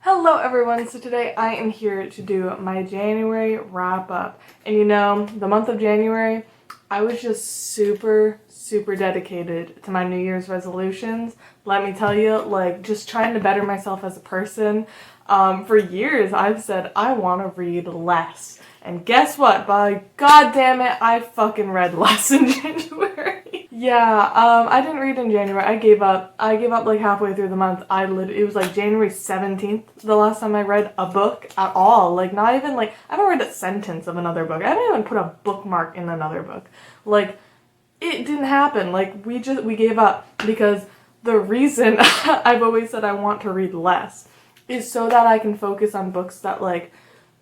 Hello everyone, so today I am here to do my January wrap up. And you know, the month of January, I was just super dedicated to my New Year's resolutions. Let me tell you, like, just trying to better myself as a person. For years I've said I want to read less. And guess what? By god damn it, I fucking read less in January. Yeah, I didn't read in January. I gave up like halfway through the month. It was like January 17th the last time I read a book at all. Like, not even like, I haven't read a sentence of another book. I haven't even put a bookmark in another book. Like, it didn't happen. Like, we gave up because the reason I've always said I want to read less is so that I can focus on books that, like,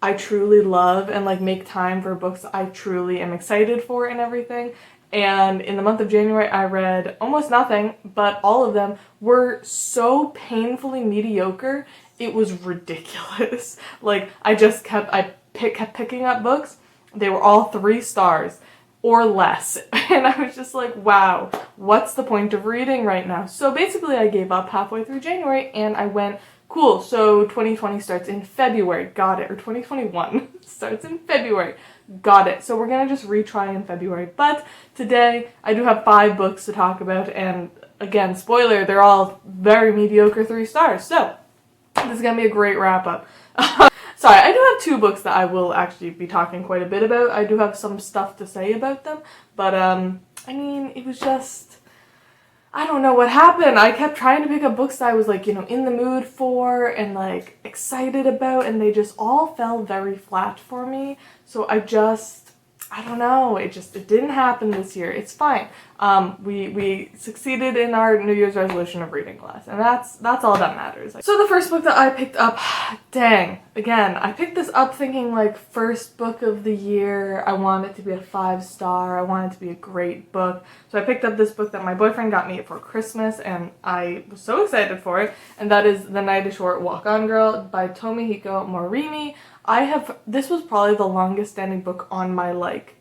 I truly love and, like, make time for books I truly am excited for and everything. And in the month of January, I read almost nothing, but all of them were so painfully mediocre, it was ridiculous. Like, I kept picking up books. They were all 3 stars or less. And I was just like, wow, what's the point of reading right now? So basically, I gave up halfway through January and I went, cool, so 2020 starts in February, got it, or 2021 starts in February, got it. So we're gonna just retry in February, but today I do have 5 books to talk about, and again, spoiler, they're all very mediocre 3 stars, so this is gonna be a great wrap up. Sorry, I do have 2 books that I will actually be talking quite a bit about. I do have some stuff to say about them, but I mean, it was just, I don't know what happened. I kept trying to pick up books that I was, like, you know, in the mood for and, like, excited about, and they just all fell very flat for me. So I don't know. It didn't happen this year. It's fine. We succeeded in our New Year's resolution of reading less, and that's all that matters. So the first book that I picked up, dang, again, I picked this up thinking, like, first book of the year. I want it to be a 5-star. I want it to be a great book. So I picked up this book that my boyfriend got me for Christmas, and I was so excited for it, and that is The Night is Short, Walk On Girl by Tomihiko Morimi. This was probably the longest standing book on my, like,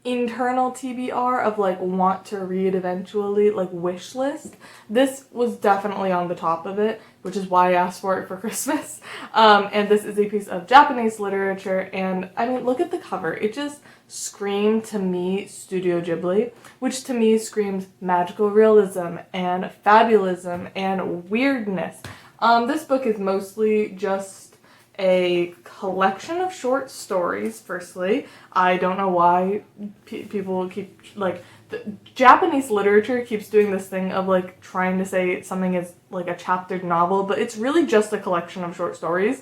internal TBR of, like, want to read eventually, like, wish list. This was definitely on the top of it, which is why I asked for it for Christmas. And this is a piece of Japanese literature, and I mean, look at the cover. It just screamed to me Studio Ghibli, which to me screams magical realism and fabulism and weirdness. This book is mostly just a collection of short stories, firstly. I don't know why people keep, like, the Japanese literature keeps doing this thing of, like, trying to say something is, like, a chaptered novel, but it's really just a collection of short stories.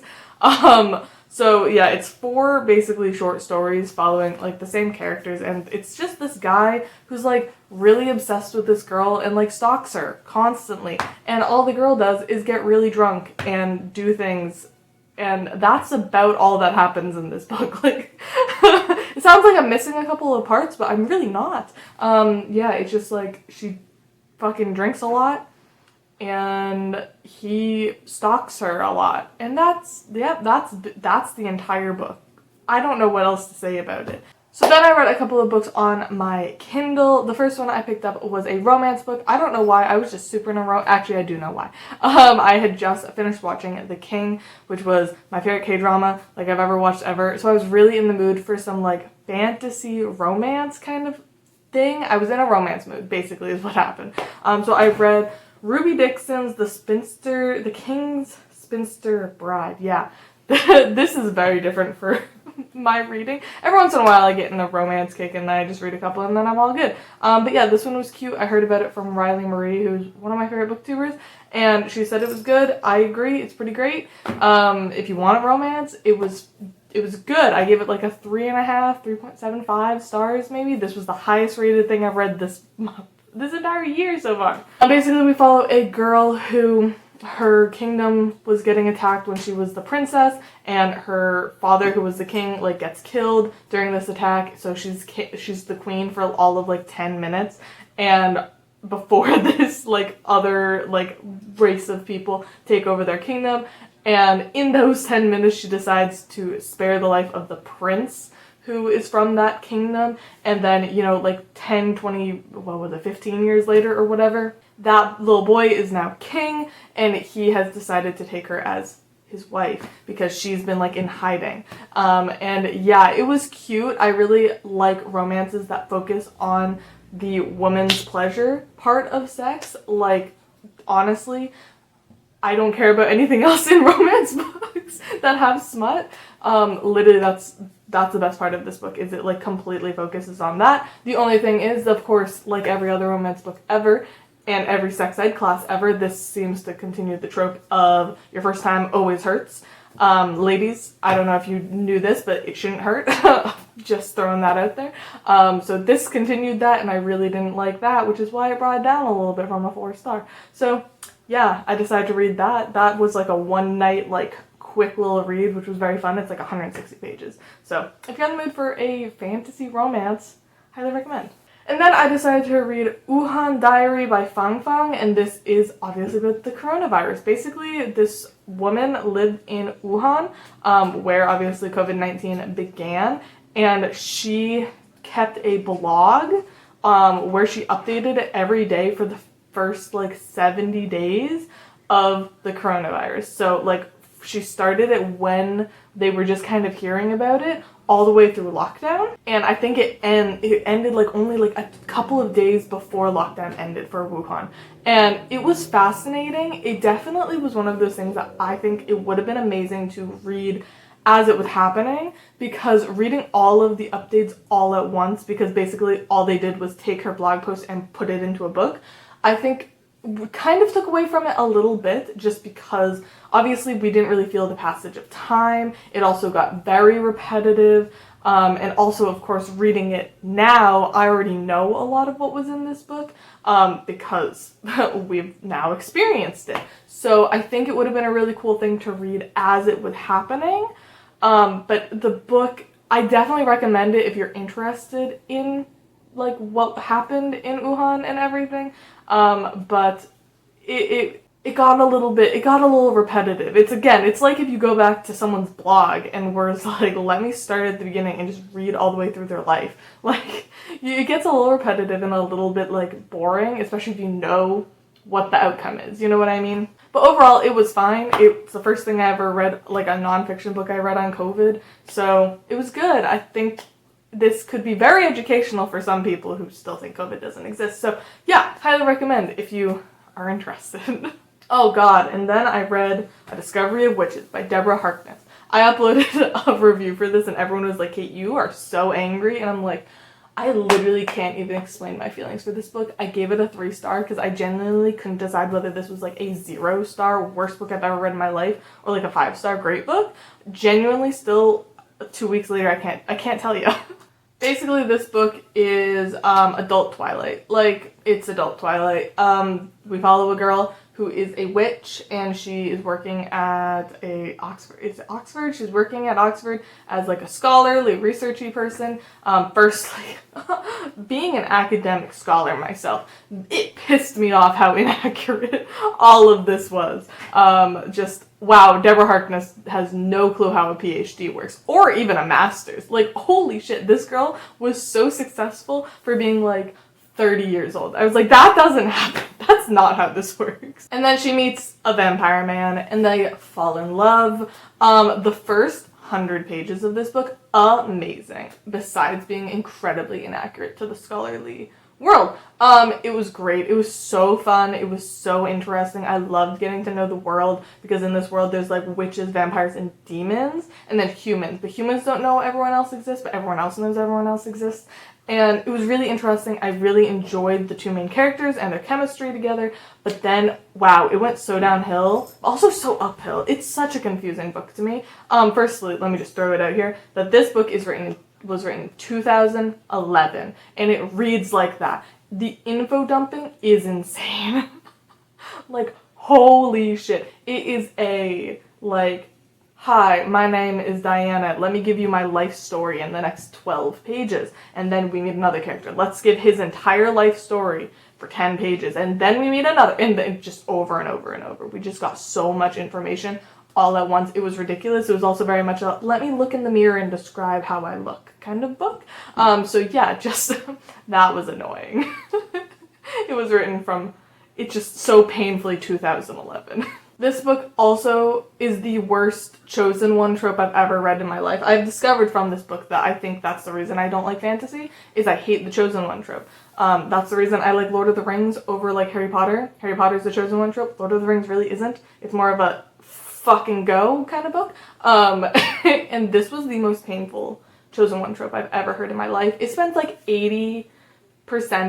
So yeah, it's 4 basically short stories following, like, the same characters, and it's just this guy who's, like, really obsessed with this girl and, like, stalks her constantly, and all the girl does is get really drunk and do things. And that's about all that happens in this book. Like, it sounds like I'm missing a couple of parts, but I'm really not. Yeah, it's just like she fucking drinks a lot, and he stalks her a lot, and that's the entire book. I don't know what else to say about it. So then I read a couple of books on my Kindle. The first one I picked up was a romance book. I don't know why. I was just super in a actually, I do know why. I had just finished watching The King, which was my favorite K-drama, like, I've ever watched ever. So I was really in the mood for some, like, fantasy romance kind of thing. I was in a romance mood, basically, is what happened. So I read Ruby Dixon's The King's Spinster Bride. Yeah. This is very different for my reading. Every once in a while I get in a romance kick and then I just read a couple and then I'm all good. But yeah, this one was cute. I heard about it from Riley Marie, who's one of my favorite booktubers, and she said it was good. I agree, it's pretty great. If you want a romance, it was good. I gave it like a 3.5, 3.75 stars maybe. This was the highest rated thing I've read this month, this entire year so far. Basically we follow a girl who, her kingdom was getting attacked when she was the princess, and her father, who was the king, like, gets killed during this attack, so she's the queen for all of, like, 10 minutes, and before this, like, other, like, race of people take over their kingdom, and in those 10 minutes she decides to spare the life of the prince, who is from that kingdom, and then, you know, like 10, 20, what was it, 15 years later or whatever, that little boy is now king, and he has decided to take her as his wife because she's been like in hiding. And yeah, it was cute. I really like romances that focus on the woman's pleasure part of sex. Like, honestly, I don't care about anything else in romance books that have smut. Literally that's the best part of this book, is it like completely focuses on that. The only thing is, of course, like every other romance book ever, and every sex ed class ever, this seems to continue the trope of your first time always hurts. Ladies, I don't know if you knew this, but it shouldn't hurt. Just throwing that out there. So this continued that, and I really didn't like that, which is why it brought it down a little bit from a 4-star. So yeah, I decided to read that. That was like a one night, like, quick little read, which was very fun. It's like 160 pages. So if you're in the mood for a fantasy romance, highly recommend. And then I decided to read Wuhan Diary by Fang Fang, and this is obviously about the coronavirus. Basically, this woman lived in Wuhan, where obviously COVID-19 began, and she kept a blog where she updated it every day for the first like 70 days of the coronavirus. So like she started it when they were just kind of hearing about it all the way through lockdown, and I think it ended like only like a couple of days before lockdown ended for Wuhan. And it was fascinating. It definitely was one of those things that I think it would have been amazing to read as it was happening, because reading all of the updates all at once, because basically all they did was take her blog post and put it into a book, I think kind of took away from it a little bit, just because obviously we didn't really feel the passage of time. It also got very repetitive, and also, of course, reading it now, I already know a lot of what was in this book, because we've now experienced it. So I think it would have been a really cool thing to read as it was happening. But the book, I definitely recommend it if you're interested in like what happened in Wuhan and everything. But it got a little repetitive. It's like if you go back to someone's blog and was like, let me start at the beginning and just read all the way through their life. Like, it gets a little repetitive and a little bit like boring, especially if you know what the outcome is, you know what I mean? But overall, it was fine. It's the first thing I ever read, like a nonfiction book I read on COVID, so it was good. I think this could be very educational for some people who still think COVID doesn't exist. So yeah, highly recommend if you are interested. Oh god, and then I read A Discovery of Witches by Deborah Harkness. I uploaded a review for this and everyone was like, Kate, you are so angry. And I'm like, I literally can't even explain my feelings for this book. I gave it a 3-star because I genuinely couldn't decide whether this was like a 0-star worst book I've ever read in my life or like a 5-star great book. Genuinely, still 2 weeks later, I can't tell you. Basically, this book is adult Twilight. Like, it's adult Twilight. We follow a girl who is a witch, and she is working at Oxford. Is it Oxford? She's working at Oxford as like a scholarly, researchy person. Firstly, being an academic scholar myself, it pissed me off how inaccurate all of this was. Just wow, Deborah Harkness has no clue how a PhD works, or even a master's. Like, holy shit, this girl was so successful for being like 30 years old. I was like, that doesn't happen. That's not how this works. And then she meets a vampire man and they fall in love. The first 100 pages of this book, amazing. Besides being incredibly inaccurate to the scholarly world. It was great. It was so fun. It was so interesting. I loved getting to know the world, because in this world there's like witches, vampires, and demons, and then humans. But humans don't know everyone else exists, but everyone else knows everyone else exists. And it was really interesting. I really enjoyed the two main characters and their chemistry together. But then, wow, it went so downhill, also so uphill. It's such a confusing book to me. Firstly, let me just throw it out here, that this book was written in 2011, and it reads like that. The info dumping is insane. Like, holy shit. It is a, like, hi, my name is Diana. Let me give you my life story in the next 12 pages. And then we meet another character. Let's give his entire life story for 10 pages. And then we meet another. And then just over and over and over. We just got so much information all at once. It was ridiculous. It was also very much a let me look in the mirror and describe how I look kind of book. So yeah, just that was annoying. It was written from, it's just so painfully 2011. This book also is the worst chosen one trope I've ever read in my life. I've discovered from this book that I think that's the reason I don't like fantasy, is I hate the chosen one trope. That's the reason I like Lord of the Rings over like Harry Potter. Harry Potter's the chosen one trope. Lord of the Rings really isn't. It's more of a fucking go kind of book. And this was the most painful chosen one trope I've ever heard in my life. It spent like 80%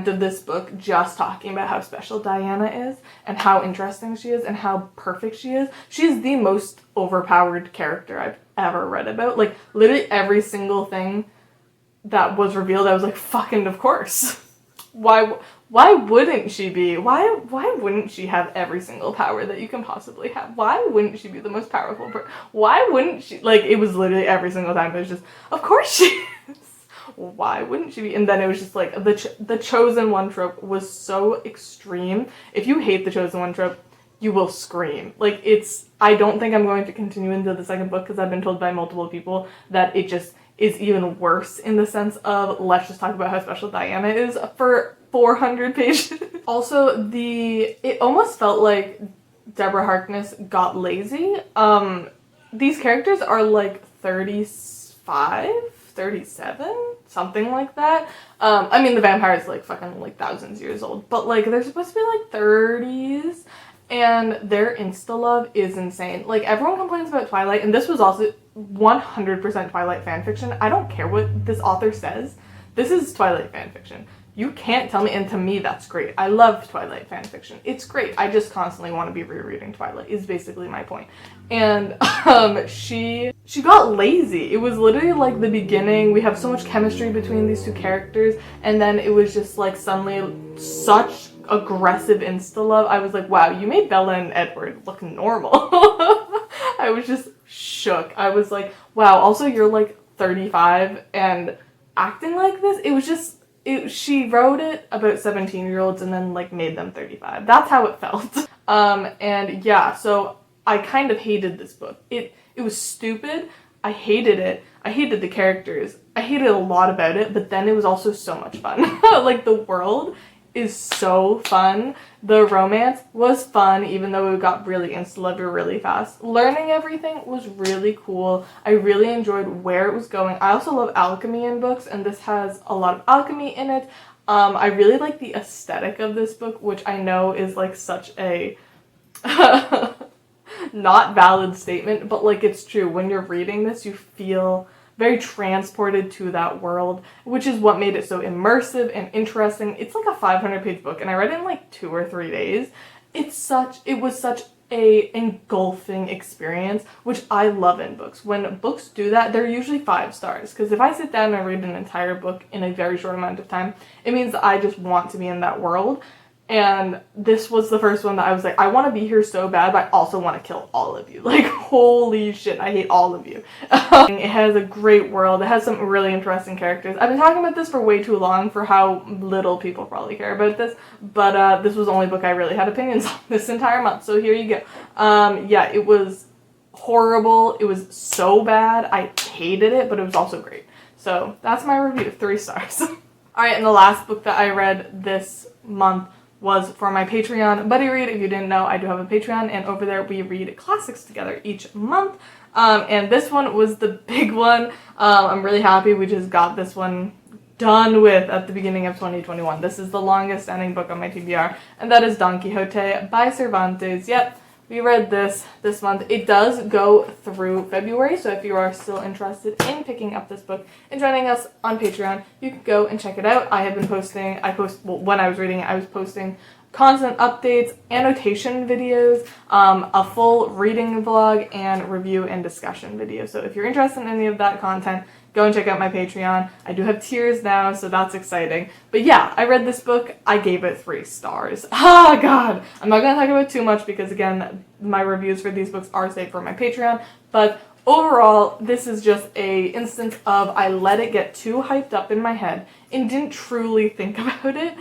of this book just talking about how special Diana is and how interesting she is and how perfect she is. She is the most overpowered character I've ever read about. Like, literally every single thing that was revealed, I was like, fucking of course. Why wouldn't she be? Why wouldn't she have every single power that you can possibly have? Why wouldn't she be the most powerful person? Why wouldn't she? Like, it was literally every single time. It was just, of course she is. Why wouldn't she be? And then it was just like, the chosen one trope was so extreme. If you hate the chosen one trope, you will scream. Like, I don't think I'm going to continue into the second book because I've been told by multiple people that it just is even worse in the sense of, let's just talk about how special Diana is for 400 pages. Also, it almost felt like Deborah Harkness got lazy. These characters are like 35, 37, something like that. I mean, the vampire is like fucking like thousands years old, but like they're supposed to be like 30s, and their insta-love is insane. Like, everyone complains about Twilight, and this was also 100% Twilight fanfiction. I don't care what this author says. This is Twilight fanfiction. You can't tell me, and to me, that's great. I love Twilight fanfiction. It's great. I just constantly want to be rereading Twilight, is basically my point. And she got lazy. It was literally like the beginning. We have so much chemistry between these two characters, and then it was just like suddenly such aggressive insta-love. I was like, wow, you made Bella and Edward look normal. I was just shook. I was like, wow, also you're like 35 and acting like this? It was just, she wrote it about 17-year-olds and then like made them 35. That's how it felt. And yeah, so I kind of hated this book. It was stupid. I hated it. I hated the characters. I hated a lot about it, but then it was also so much fun. Like, the world is so fun. The romance was fun, even though it got really insta-loved really fast. Learning everything was really cool. I really enjoyed where it was going. I also love alchemy in books, and this has a lot of alchemy in it. I really like the aesthetic of this book, which I know is like such a not valid statement, but like, it's true. When you're reading this, you feel very transported to that world, which is what made it so immersive and interesting. It's like a 500-page book, and I read it in like 2 or 3 days. It was such a engulfing experience, which I love in books. When books do that, they're usually 5 stars, because if I sit down and read an entire book in a very short amount of time, it means that I just want to be in that world. And this was the first one that I was like, I want to be here so bad, but I also want to kill all of you. Like, holy shit, I hate all of you. It has a great world. It has some really interesting characters. I've been talking about this for way too long for how little people probably care about this, but this was the only book I really had opinions on this entire month, so here you go. Yeah, it was horrible. It was so bad. I hated it, but it was also great. So that's my review, 3 stars. Alright, and the last book that I read this month was for my Patreon buddy read. If you didn't know, I do have a Patreon, and over there we read classics together each month. And this one was the big one. I'm really happy we just got this one done with at the beginning of 2021. This is the longest standing book on my TBR, and that is Don Quixote by Cervantes. Yep, we read this month. It does go through February, so if you are still interested in picking up this book and joining us on Patreon, you can go and check it out. I have been posting, when I was reading it, I was posting constant updates, annotation videos, a full reading vlog, and review and discussion video. So if you're interested in any of that content, go and check out my Patreon. I do have tiers now, so that's exciting. But yeah, I read this book. I gave it 3 stars. Ah, God. I'm not going to talk about too much because, again, my reviews for these books are saved for my Patreon. But overall, this is just a instance of I let it get too hyped up in my head and didn't truly think about it.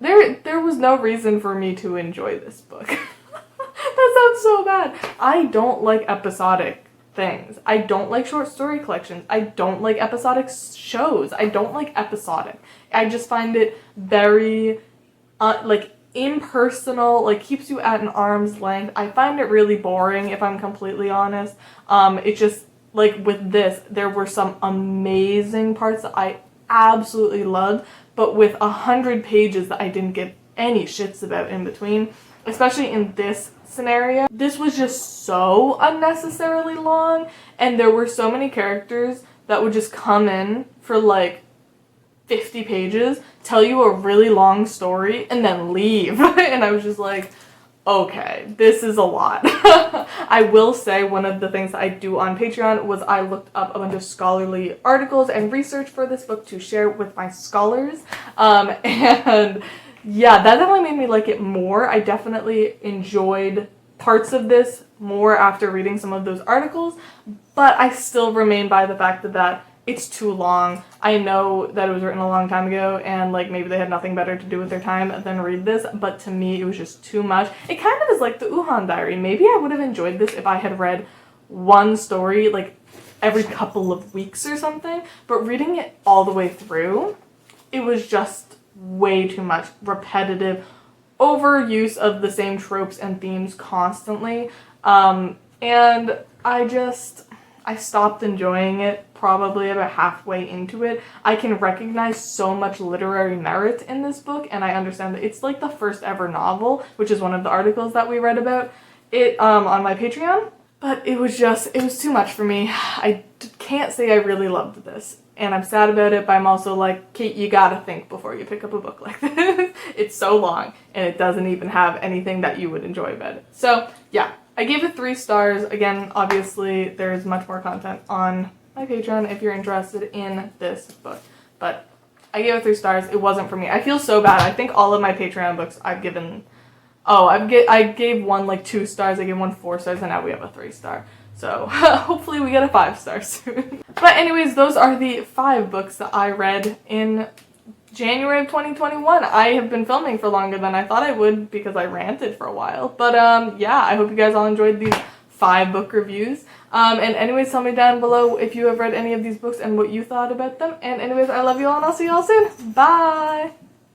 There was no reason for me to enjoy this book. That sounds so bad. I don't like episodic things. I don't like short story collections. I don't like episodic shows. I don't like episodic. I just find it very, impersonal, like keeps you at an arm's length. I find it really boring, if I'm completely honest. It just, like with this, there were some amazing parts that I absolutely loved, but with 100 pages that I didn't give any shits about in between, especially in this scenario. This was just so unnecessarily long, and there were so many characters that would just come in for like 50 pages, tell you a really long story, and then leave. And I was just like, okay, this is a lot. I will say one of the things that I do on Patreon was I looked up a bunch of scholarly articles and research for this book to share with my scholars. And yeah, that definitely made me like it more. I definitely enjoyed parts of this more after reading some of those articles, but I still remain by the fact that it's too long. I know that it was written a long time ago and like maybe they had nothing better to do with their time than read this, but to me it was just too much. It kind of is like the Wuhan Diary. Maybe I would have enjoyed this if I had read one story like every couple of weeks or something, but reading it all the way through, it was just way too much. Repetitive, overuse of the same tropes and themes constantly, and I stopped enjoying it probably about halfway into it. I can recognize so much literary merit in this book, and I understand that it's like the first ever novel, which is one of the articles that we read about it on my Patreon, but it was too much for me. I can't say I really loved this, and I'm sad about it, but I'm also like, Kate, you gotta think before you pick up a book like this. It's so long, and it doesn't even have anything that you would enjoy about it. So yeah, I gave it 3 stars. Again, obviously there's much more content on my Patreon if you're interested in this book, but I gave it 3 stars. It wasn't for me. I feel so bad. I think all of my Patreon books I've given, I gave one like 2 stars, I gave one 4 stars, and now we have a 3 star. So hopefully we get a 5 star soon. But anyways, those are the 5 books that I read in January of 2021. I have been filming for longer than I thought I would because I ranted for a while. But yeah, I hope you guys all enjoyed these 5 book reviews. And anyways, tell me down below if you have read any of these books and what you thought about them. And anyways, I love you all and I'll see you all soon. Bye!